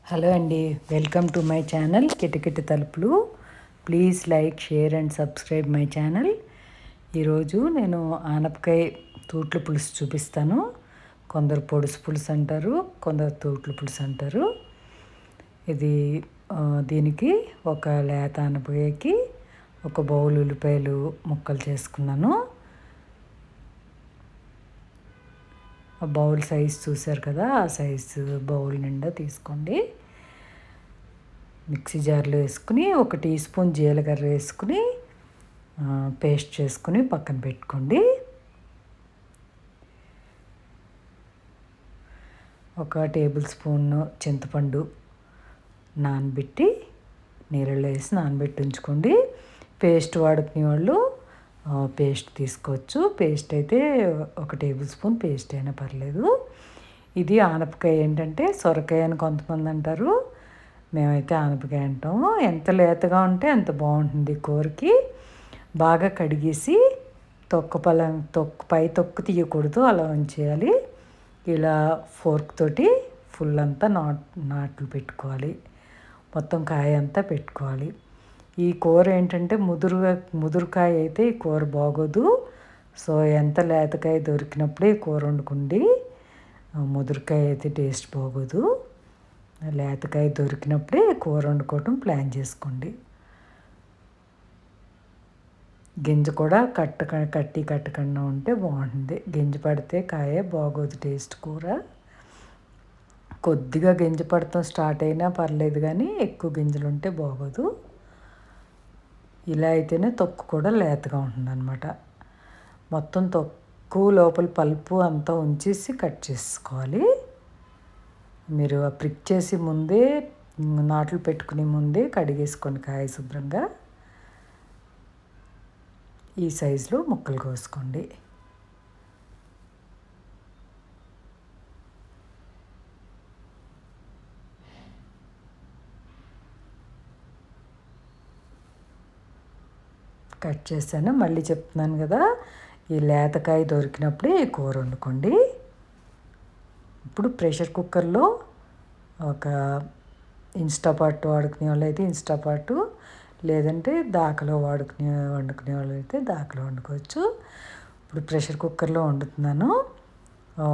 Hello అండి, welcome to my channel కిటకిట తలుపులు. Please like, share and subscribe my channel. ఈరోజు నేను ఆనపకాయ తూట్ల పులుసు చూపిస్తాను. కొందరు పొడుసు పులుసు అంటారు, కొందరు తూట్ల పులుసు అంటారు. ఇది దీనికి ఒక లేత ఆనపకాయకి ఒక బౌల్ ఉల్లిపాయలు ముక్కలు చేసుకున్నాను. బౌల్ సైజ్ చూసారు కదా, ఆ సైజు బౌల్ నిండా తీసుకోండి. మిక్సీ జార్లో వేసుకుని 1 టీ స్పూన్ జీలకర్ర వేసుకుని పేస్ట్ చేసుకుని పక్కన పెట్టుకోండి. 1 టేబుల్ స్పూన్ చింతపండు నానబెట్టి నీళ్ళలో వేసి నానబెట్టి ఉంచుకోండి. పేస్ట్ వాడుకునే వాళ్ళు పేస్ట్ తీసుకోవచ్చు. పేస్ట్ అయితే 1 టేబుల్ స్పూన్ పేస్ట్ అయినా పర్లేదు. ఇది ఆనపకాయ ఏంటంటే సొరకాయ అని కొంతమంది అంటారు, మేమైతే ఆనపకాయ అంటాము. ఎంత లేతగా ఉంటే అంత బాగుంటుంది కూరకి. బాగా కడిగేసి పై తొక్కు తీయకూడదు, అలా ఉంచేయాలి. ఇలా ఫోర్క్ తోటి ఫుల్ అంతా నాట్లు పెట్టుకోవాలి, మొత్తం కాయ అంతా పెట్టుకోవాలి. ఈ కూర ఏంటంటే ముదురుకాయ అయితే ఈ కూర బాగోదు. సో ఎంత లేతకాయ దొరికినప్పుడే ఈ కూర వండుకోండి. ముదురుకాయ అయితే టేస్ట్ బాగోదు. లేతకాయ దొరికినప్పుడే కూర వండుకోవటం ప్లాన్ చేసుకోండి. గింజ కూడా కట్టకుండా ఉంటే బాగుంటుంది. గింజ పడితే కాయ బాగోదు టేస్ట్ కూర. కొద్దిగా గింజ పడటం స్టార్ట్ అయినా పర్లేదు, కానీ ఎక్కువ గింజలు ఉంటే బాగోదు. ఇలా అయితేనే తొక్కు కూడా లేతగా ఉంటుంది అన్నమాట. మొత్తం తొక్కు లోపల పల్పు అంతా ఉంచేసి కట్ చేసుకోవాలి. మీరు ప్రిక్ చేసి ముందే నాట్లు పెట్టుకునే ముందే కడిగేసుకోండి కాయ శుభ్రంగా. ఈ సైజులో ముక్కలు కోసుకోండి. కట్ చేశాను, మళ్ళీ చెప్తున్నాను కదా, ఈ లేతకాయ దొరికినప్పుడే ఈ కూర వండుకోండి. ఇప్పుడు ప్రెషర్ కుక్కర్లో ఒక ఇన్స్టాపాట్ వాడుకునే వాళ్ళు అయితే ఇన్స్టాపాట్, లేదంటే దాకలో వండుకునే వాళ్ళు అయితే దాకలో వండుకోవచ్చు. ఇప్పుడు ప్రెషర్ కుక్కర్లో వండుతున్నాను.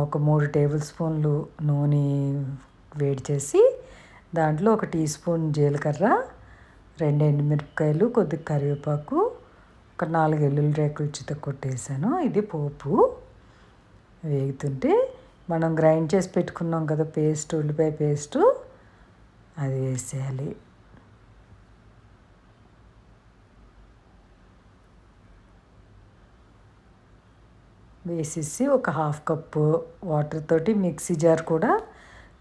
ఒక 3 టేబుల్ స్పూన్లు నూనె వేడి చేసి దాంట్లో 1 టీ స్పూన్ జీలకర్ర, 2 ఎండుమిరపకాయలు, కొద్దిగా కరివేపాకు, ఒక 4 వెల్లుల్లి రేకులు చితక్కొట్టేసాను. ఇది పోపు. వేగుతుంటే మనం గ్రైండ్ చేసి పెట్టుకున్నాం కదా పేస్ట్, ఉల్లిపాయ పేస్టు, అది వేసేయాలి. వేసేసి ఒక 1/2 కప్పు వాటర్ తోటి మిక్సీ జార్ కూడా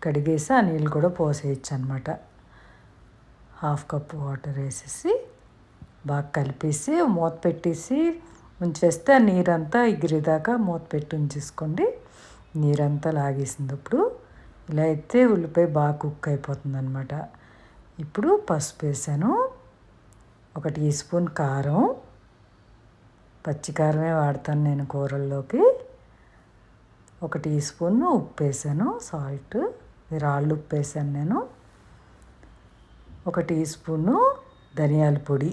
కడిగేసి ఆ నీళ్ళు కూడా పోసేయచ్చు అనమాట. 1/2 కప్పు వాటర్ వేసేసి బాగా కలిపేసి మూత పెట్టేసి ఉంచేస్తే ఆ నీరంతా ఎగిరేదాకా మూత పెట్టి ఉంచేసుకోండి. నీరంతా లాగేసింది. ఇప్పుడు ఇలా అయితే ఉల్లిపాయ బాగా కుక్ అయిపోతుంది అనమాట. ఇప్పుడు పసుపు వేసాను, 1 టీ స్పూన్ కారం, పచ్చికారమే వాడతాను నేను కూరల్లోకి. 1 టీ స్పూన్ ఉప్పు వేసాను, సాల్ట్, రాళ్ళు ఉప్పు వేసాను నేను. 1 టీ స్పూను ధనియాల పొడి,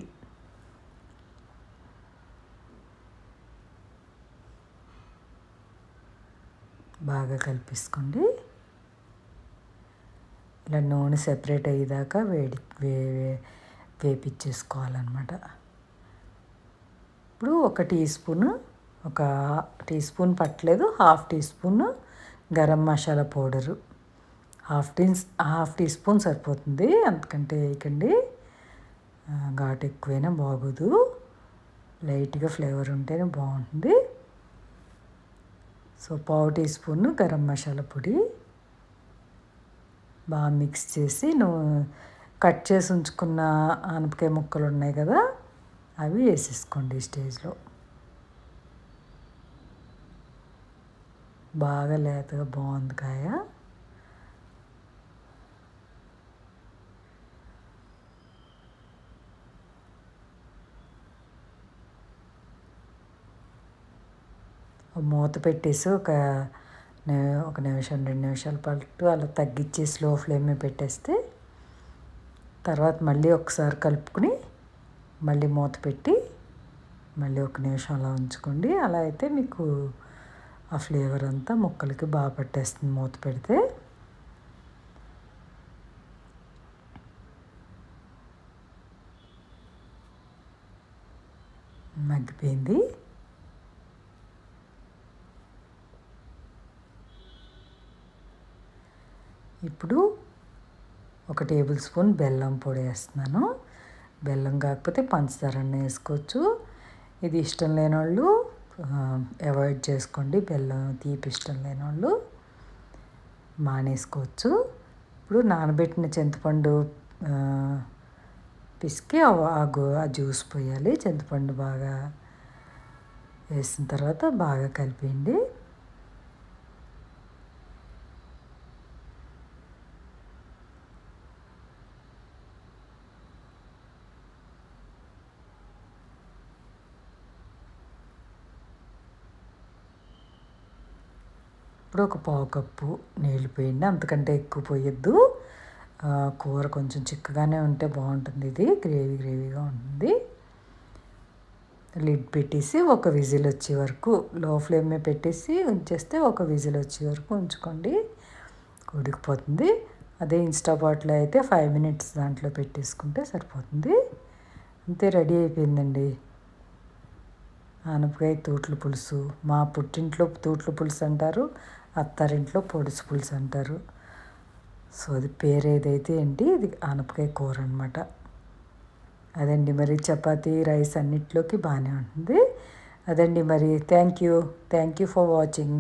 బాగా కలిపేసుకోండి. ఇలా నూనె సెపరేట్ అయ్యేదాకా వేపించేసుకోవాలన్నమాట. ఇప్పుడు 1 టీ స్పూన్ పట్టలేదు, 1/2 teaspoon garam masala powder, half teaspoon సరిపోతుంది, అంతకంటే వేయకండి. ఘాటు ఎక్కువైనా బాగోదు, లైట్గా ఫ్లేవర్ ఉంటేనే బాగుంటుంది. So 1/2 teaspoon garam masala పొడి బాగా మిక్స్ చేసి కట్ చేసి ఉంచుకున్న ఆనపకాయ ముక్కలు ఉన్నాయి కదా, అవి వేసేసుకోండి. ఈ స్టేజ్లో బాగా లేతగా బాగుంది కాయ. మూత పెట్టేసి ఒక ఒక నిమిషం 2 నిమిషాల పాటు అలా తగ్గించి స్లో ఫ్లేమ్ మీద పెట్టేస్తే తర్వాత మళ్ళీ ఒకసారి కలుపుకుని మళ్ళీ మూత పెట్టి మళ్ళీ ఒక నిమిషం అలా ఉంచుకోండి. అలా అయితే మీకు ఆ ఫ్లేవర్ అంతా ముక్కలకి బాగా పట్టేస్తుంది మూత పెడితే. మగ్గిపోయింది. ఇప్పుడు ఒక టేబుల్ స్పూన్ బెల్లం పొడి వేస్తున్నాను. బెల్లం కాకపోతే పంచదార వేసుకోవచ్చు. ఇది ఇష్టం లేని వాళ్ళు అవాయిడ్ చేసుకోండి. బెల్లం తీపి ఇష్టం లేని వాళ్ళు మానేసుకోవచ్చు. ఇప్పుడు నానబెట్టిన చింతపండు పిసికి ఆ జ్యూస్ పోయాలి. చింతపండు బాగా వేసిన తర్వాత బాగా కలిపేయండి. ఇప్పుడు ఒక పావు కప్పు నీళ్ళు పోయండి. అంతకంటే ఎక్కువ పోయొద్దు. కూర కొంచెం చిక్కగానే ఉంటే బాగుంటుంది. ఇది గ్రేవీగా ఉంటుంది. లిడ్ పెట్టేసి ఒక విజిల్ వచ్చే వరకు లో ఫ్లేమ్ మీద పెట్టేసి ఉంచేస్తే ఒక విజిల్ వచ్చే వరకు ఉంచుకోండి. ఉడికిపోతుంది. అదే ఇన్స్టాపాట్లో అయితే 5 మినిట్స్ దాంట్లో పెట్టేసుకుంటే సరిపోతుంది. అంతే, రెడీ అయిపోయిందండి ఆనపకాయ తూట్ల పులుసు. మా పుట్టింట్లో తూట్ల పులుసు అంటారు, అత్తారింట్లో పొడుసు పులుసు అంటారు. సో అది పేరు ఏదైతే ఏంటి, ఇది ఆనపకాయ కూర అనమాట. అదండి మరి చపాతీ రైస్ అన్నిట్లోకి బాగానే ఉంటుంది. అదండి మరి. Thank you for watching.